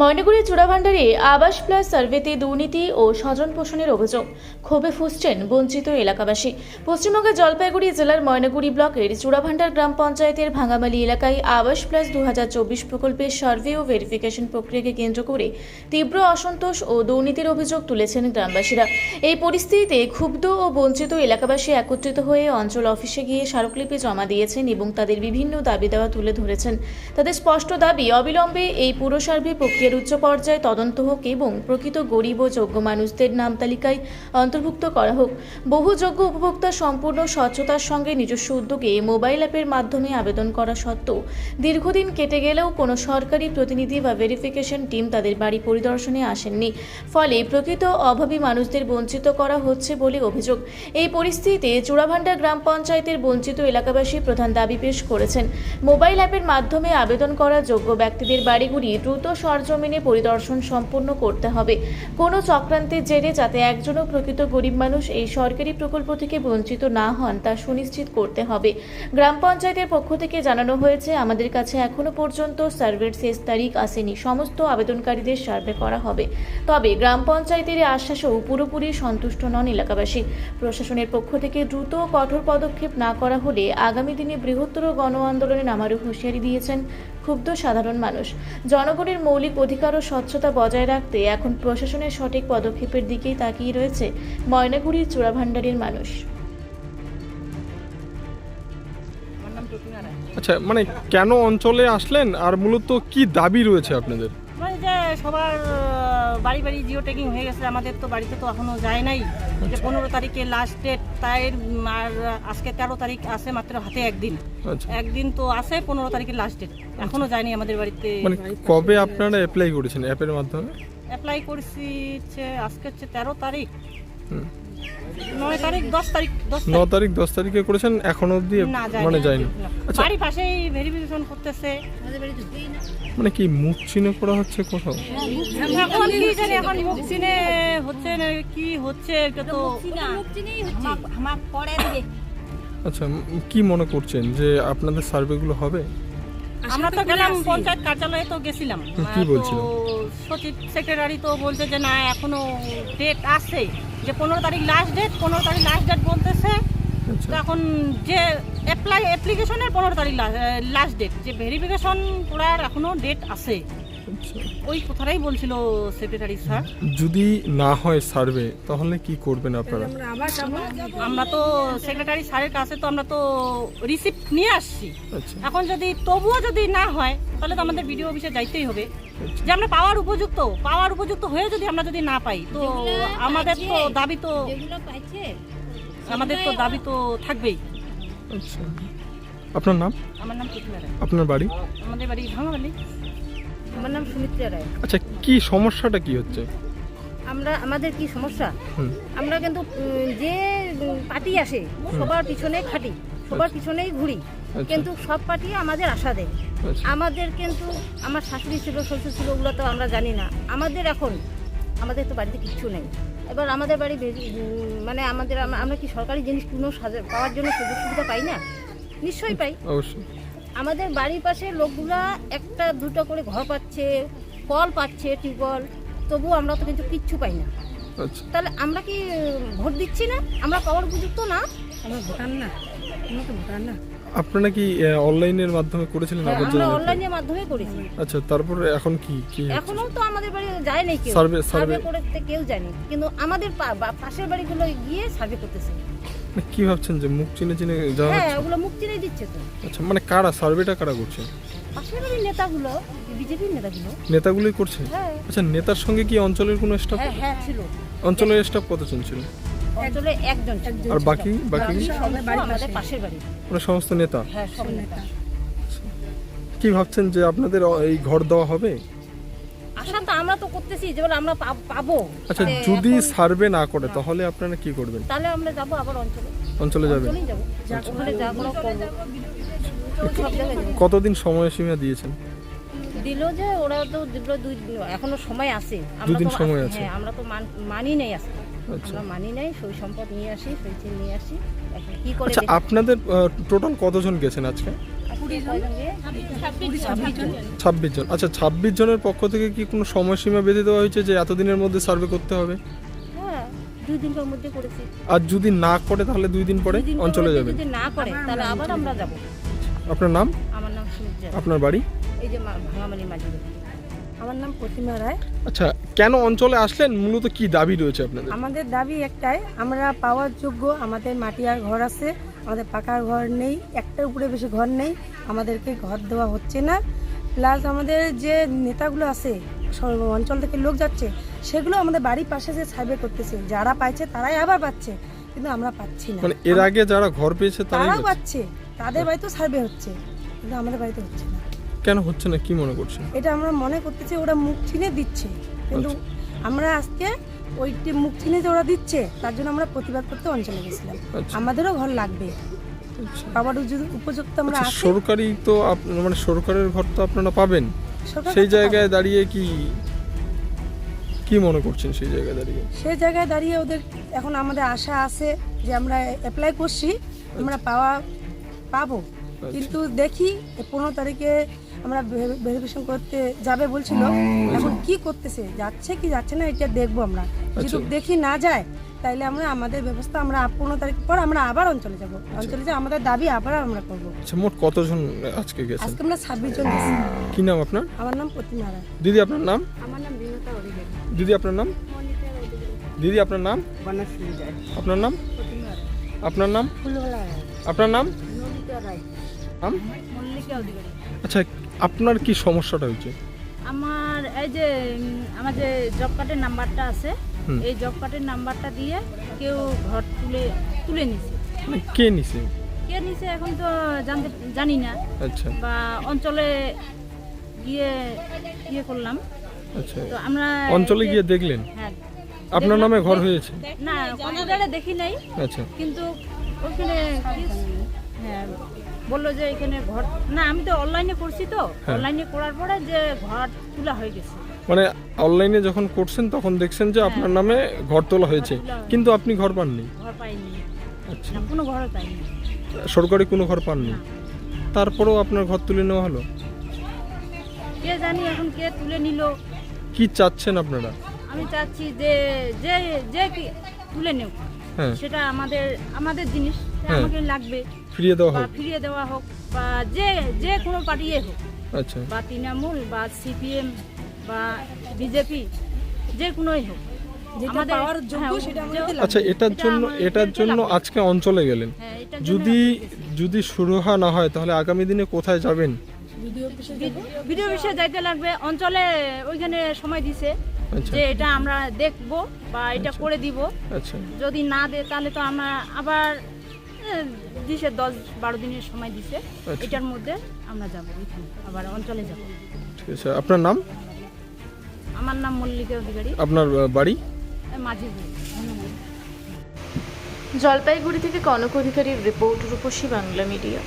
ময়নাগুড়ি চূড়াভান্ডারে আবাস প্লাস সার্ভেতে দুর্নীতি ও স্বজন পোষণের অভিযোগ। ক্ষোভে ফুঁসছেন বঞ্চিত এলাকাবাসী। পশ্চিমবঙ্গের জলপাইগুড়ি জেলার ময়নাগুড়ি ব্লকের চূড়াভান্ডার গ্রাম পঞ্চায়েতের ভাঙামালি এলাকায় আবাস প্লাস 2024 প্রকল্পের সার্ভে ও ভেরিফিকেশন প্রক্রিয়াকে কেন্দ্র করে তীব্র অসন্তোষ ও দুর্নীতির অভিযোগ তুলেছেন গ্রামবাসীরা। এই পরিস্থিতিতে ক্ষুব্ধ ও বঞ্চিত এলাকাবাসী একত্রিত হয়ে অঞ্চল অফিসে গিয়ে স্মারকলিপি জমা দিয়েছেন এবং তাদের বিভিন্ন দাবি দেওয়া তুলে ধরেছেন। তাদের স্পষ্ট দাবি, অবিলম্বে এই পুরো সার্ভে প্রক্রিয়ার উচ্চ পর্যায়ে তদন্ত হোক এবং প্রকৃত গরিব ও যোগ্য মানুষদের নাম তালিকায় অন্তর্ভুক্ত করা হোক। বহু যোগ্য উপভোক্তা সম্পূর্ণ স্বচ্ছতার সঙ্গে নিজস্ব উদ্যোগে মোবাইল অ্যাপের মাধ্যমে আবেদন করা সত্ত্বেও দীর্ঘদিন কেটে গেলেও কোনো সরকারি প্রতিনিধি বা ভেরিফিকেশন টিম তাদের বাড়ি পরিদর্শনে আসেননি। ফলে প্রকৃত অভাবী মানুষদের বঞ্চিত করা হচ্ছে বলে অভিযোগ। এই পরিস্থিতিতে চূড়াভান্ডার গ্রাম পঞ্চায়েতের বঞ্চিত এলাকাবাসী প্রধান দাবি পেশ করেছেন, মোবাইল অ্যাপের মাধ্যমে আবেদন করা যোগ্য ব্যক্তিদের বাড়িগুলি দ্রুত সরজমিনে পরিদর্শন সম্পন্ন করতে হবে। কোনো চক্রান্তের জেরে যাতে একজনও প্রকৃত গরিব মানুষ এই সরকারি প্রকল্প থেকে বঞ্চিত না হন তা সুনিশ্চিত করতে হবে। গ্রাম পঞ্চায়েতের পক্ষ থেকে জানানো হয়েছে, আমাদের কাছে এখনো পর্যন্ত সার্ভের শেষ তারিখ আসেনি। সমস্ত আবেদনকারীদের সার্ভে করা হবে। তবে গ্রাম পঞ্চায়েতের আশ্বাসেও পুরোপুরি সন্তুষ্ট নন এলাকাবাসী। প্রশাসনের পক্ষ থেকে দ্রুত ও কঠোর পদক্ষেপ না করা হলে আগামী দিনে বৃহত্তর গণ আন্দোলনে নামারও হুঁশিয়ারি দিয়েছেন ক্ষুব্ধ সাধারণ মানুষ। জনগণের মৌলিক অধিকার ও স্বচ্ছতা বজায় রাখতে এখন প্রশাসনের সঠিক পদক্ষেপের দিকেই তাকিয়ে রয়েছে ময়নাগুড়ির চূড়াভান্ডারের মানুষ। আচ্ছা, মানে কেন অঞ্চলে আসলেন আর মূলত কি দাবি রয়েছে আপনাদের? মানে যে সবার বাড়ি বাড়ি জিও ট্যাগিং হয়ে গেছে, আমাদের তো বাড়িতে তো এখনো যায় নাই। যে 15 তারিখে লাস্ট ডেট, তাই আর আজকে 13 তারিখ আছে, মাত্র হাতে একদিন। একদিন তো আছে, 15 তারিখে লাস্ট ডেট, এখনো যায়নি আমাদের বাড়িতে। মানে কবে আপনারা অ্যাপ্লাই করেছেন অ্যাপের মাধ্যমে? অ্যাপ্লাই করেছি আজকে হচ্ছে 13 তারিখ, 9 তারিখ 10 তারিখ 10 তারিখে করেছেন, এখনো অবধি মানে যায়নি। আচ্ছা, বাড়ির পাশেই ভেরিফিকেশন করতেছে। মানে কি মুখ চিনে করা হচ্ছে কোথাও? এখন কি জানি, এখন মুখ চিনে হচ্ছে না কি হচ্ছে, এটা তো আমার পরে দিবে। আচ্ছা, কি মনে করছেন যে আপনাদের সার্ভেগুলো হবে? আমরা তো গেলাম পঞ্চায়েত কার্যালয়ে, তো গেছিলাম। কি বলছিল সচিব সেক্রেটারি? তো বলছে যে না, এখনো ডেট আছে, যে 15 তারিখ লাস্ট ডেট, 15 তারিখ লাস্ট ডেট বলতেছে। তো এখন যে অ্যাপ্লিকেশনের 15 তারিখ লাস্ট ডেট, যে ভেরিফিকেশন করার এখনো ডেট আছে। ওই কথাটাই বলছিল সেক্রেটারি স্যার। যদি না হয় সার্ভে তাহলে কি করবেন আপনারা? আমরা তো সেক্রেটারি স্যারের কাছে তো আমরা তো রিসিপ্ট নিয়ে আসছি। এখন যদি তবুও যদি না হয় তাহলে তো আমাদের বিডিও অফিসে যাইতেই হবে, যে আমরা পাওয়ার উপযুক্ত হয়ে যদি আমরা যদি না পাই, তো আমাদের তো দাবি তো থাকবেই। আচ্ছা, আপনার নাম? আমার নাম প্রতিমা রায়। আপনার বাড়ি? আমাদের বাড়ি ভাঙামালি। আমার নাম সুমিত্রা রায়। আচ্ছা, কি সমস্যাটা কি হচ্ছে? আমাদের কি সমস্যা, আমরা কিন্তু যে পার্টি আসে সবার পিছনে খাটি, সবার পিছনেই ঘুরি, কিন্তু সব পার্টি আমাদের আশা দেয়। আমাদের কিন্তু আমার শাশুড়ি ছিল, শ্বশুর ছিল, ওগুলো তো আমরা জানি না। আমাদের তো বাড়িতে কিচ্ছু নেই। এবার আমাদের বাড়ি মানে আমরা কি সরকারি জিনিস কোনো পাওয়ার জন্য সুযোগ সুবিধা পাই না? নিশ্চয়ই পাই। অবশ্যই। আমাদের বাড়ির পাশে লোকগুলা একটা দুটো করে ঘর পাচ্ছে, কল পাচ্ছে, টিউবওয়েল, তবুও আমরা তো কিন্তু কিচ্ছু পাই না। তাহলে আমরা কি ভোট দিচ্ছি না? আমরা পাওয়ার উপযুক্ত না? আমরা ভোটার না। আপনারা কি অনলাইনের মাধ্যমে করেছিলেন? আমরা অনলাইনের মাধ্যমে করেছি। আচ্ছা, তারপর এখন কি এখনো তো আমাদের বাড়ি যায় নাই কেউ, সার্ভে করতে কেউ যায়নি, কিন্তু আমাদের পাশের বাড়িগুলো গিয়ে সার্ভে করতেছে। কি ভাবছেন যে মুখ চিনে যাওয়া? হ্যাঁ, ওগুলো মুখ চিনে দিচ্ছে তো। আচ্ছা, মানে কারা সার্ভেটা করছে? পাশের বাড়ির নেতাগুলো, বিজেপির নেতাগুলোই করছে। আচ্ছা, নেতার সঙ্গে কি অঞ্চলের কোনো স্টাফ? হ্যাঁ ছিল। অঞ্চলের স্টাফ কতজন ছিল? অঞ্চলে একজন। আর বাকি আমাদের পাশের বাড়ি, মানে সমস্ত নেতা? হ্যাঁ, সব নেতা। কি ভাবছেন যে আপনাদের এই ঘর দেওয়া হবে? আশা তো আমরা তো করতেছি যে আমরা পাবো। আচ্ছা, যদি সার্ভে না করে তাহলে আপনারা কি করবেন? তাহলে আমরা যাব আবার অঞ্চলে যাবেন? ওখানে যা করা করব। কতদিন সময়সীমা দিয়েছেন? দিল যে ওরা তো এখনো সময় আছে। দুদিন সময় আছে। হ্যাঁ, আমরা তো মানি নাই আজকে। আমরা মানি নাই, সই সম্পদ নিয়ে আসি, সই চিহ্ন নিয়ে আসি। এখন কি করে? আচ্ছা, আপনাদের টোটাল কতজন গেছেন আজকে? 26 জন। আচ্ছা, 26 জনের পক্ষ থেকে কি কোনো সময়সীমা বেঁধে দেওয়া হয়েছে যে এতদিনের মধ্যে সার্ভে করতে হবে? হ্যাঁ, 2 দিনের মধ্যে করেছি। আর যদি না করে তাহলে 2 দিন পরে 2 দিন অঞ্চলে পরে যাবেন? যদি না করে তাহলে আবার আমরা যাব। আপনার নাম? আমার নাম সুমিত্রা। আপনার বাড়ি? এই যে ভাঙামালি মাঝি। আমার নাম প্রতিমা রায়। আচ্ছা, কেন অঞ্চলে আসলেন, মূলত কি দাবি রয়েছে আপনাদের? আমাদের দাবি একটাই, আমরা পাওয়ার যোগ্য, আমাদের মাটিয়ার ঘর আছে, আমাদের পাকার ঘর নেই, একটার উপরে বেশি ঘর নেই, আমাদেরকে ঘর দেওয়া হচ্ছে না। প্লাস আমাদের যে নেতাগুলো আছে, অঞ্চল থেকে লোক যাচ্ছে, সেগুলো আমাদের বাড়ির পাশে যে সার্ভে করতেছে, যারা পাইছে তারাই আবার পাচ্ছে, কিন্তু আমরা পাচ্ছি না। মানে এর আগে যারা ঘর পেয়েছে তারাই তারাও পাচ্ছে? পাচ্ছে, তাদের বাড়িতেও সার্ভে হচ্ছে, কিন্তু আমাদের বাড়িতে হচ্ছে না। কেন হচ্ছে না, কি মনে করছেন? এটা আমরা মনে করতেছি ওরা মুখ চিনে দিচ্ছে, কিন্তু আমরা আজকে ওইটি মুখ চিনে যে ওরা দিচ্ছে তার জন্য আমরা প্রতিবাদ করতে অঞ্চলে গেছিলাম। আচ্ছা। আমাদেরও ঘর লাগবে, পাওয়ার উপযুক্ত আমরা আচ্ছা, আছি। সরকারি তো মানে সরকারের ঘর তো আপনারা পাবেন, সরকার সেই তো জায়গায় দাঁড়িয়ে কি মনে করছেন? সেই জায়গায় দাঁড়িয়ে সেই জায়গায় দাঁড়িয়ে ওদের এখন আমাদের আশা আছে যে আমরা অ্যাপ্লাই করছি, আমরা পাবো, কিন্তু দেখি 15 তারিখে আমরা ভেরিফিকেশন করতে যাবে বলছিল, এখন কি করতেছে, যাচ্ছে কি যাচ্ছে না এটা দেখবো আমরা। যদি দেখি না যায় তাইলে আমরা আমাদের ব্যবস্থা আমরা 15 তারিখ পর আমরা আবার অঞ্চলে যাব, অঞ্চলে যে আমাদের দাবি আবার আমরা করবো। আচ্ছা, মোট কতজন আজকে গেছেন? আজকে আমরা 26 জন গেছি। কি নাম আপনার? আমার নাম প্রতিমা রায়। দিদি আপনার নাম? আমার নাম বিনতা অধিকারী। দিদি আপনার নাম? দিদি আপনার নাম? আপনার নাম? আপনার নাম? আপনার নাম? নাম? মল্লিকা অধিকারী। আচ্ছা, আপনার কি সমস্যাটা হয়েছে? আমার এই যে আমার যে জব কার্ডের নাম্বারটা আছে, হুম। এই জব কার্ডের নাম্বারটা দিয়ে কেউ ঘর তুলে নিছে। মানে কে নিছে? কে নিছে এখন তো জানি না, আচ্ছা বা অঞ্চলে গিয়ে করলাম। আচ্ছা, তো আমরা অঞ্চলে গিয়ে দেখলেন হ্যাঁ, আপনার নামে ঘর হয়েছে? না কম্পিউটারে দেখি নাই, আচ্ছা কিন্তু ওখানে হ্যাঁ বললো যে এখানে ঘর না, আমি তো অনলাইনে করছি, তো অনলাইনে করার পরে যে ঘর তোলা হয়ে গেছে। মানে অনলাইনে যখন করছেন তখন দেখছেন যে আপনার নামে ঘর তোলা হয়েছে, কিন্তু আপনি ঘর পাননি? ঘর পাইনি, আচ্ছা, না কোনো ঘর পাইনি। সরকারি কোনো ঘর পাননি, তারপরেও আপনার ঘর তুলে নেওয়া হলো? কে জানি এখন কে তুলে নিল। কি চাচ্ছেন আপনারা? আমি চাচ্ছি যে যে যে কি তুলে নেব, হ্যাঁ, সেটা আমাদের জিনিস, সেটা হ্যাঁ। আমাকে লাগবে, ফিরিয়ে দেওয়া বা হোক। ফিরিয়ে দেওয়া হোক, বা যে কোনো পার্টিয়ে হোক, আচ্ছা, বা তৃণমূল বা সিপিএম বা বিজেপি, যে কোনোই হোক, যেটা পাওয়ার যোগ্য সেটা আমাদের লাগবে। আচ্ছা, এটার জন্য আজকে অঞ্চলে গেলেন, হ্যাঁ, এটার জন্য যদি সুরাহা না হয় তাহলে আগামী দিনে কোথায় যাবেন? ভিডিও অফিসে যাইতে লাগবে। অঞ্চলে ওইখানে সময় দিছে আচ্ছা যে এটা আমরা দেখব বা এটা করে দিব, আচ্ছা, যদি না দেয় তাহলে তো আমরা আবার দিছে 10-12 দিনের সময় দিছে, আচ্ছা। এটার মধ্যে আমরা যাব, আবার অঞ্চলে যাব। ঠিক আছে, আপনার নাম? আমার নাম মল্লিকা অধিকারী, আপনার বাড়ি? মাঝি। জলপাইগুড়ি থেকে কনক অধিকারীর রিপোর্ট, রূপসী বাংলা মিডিয়া।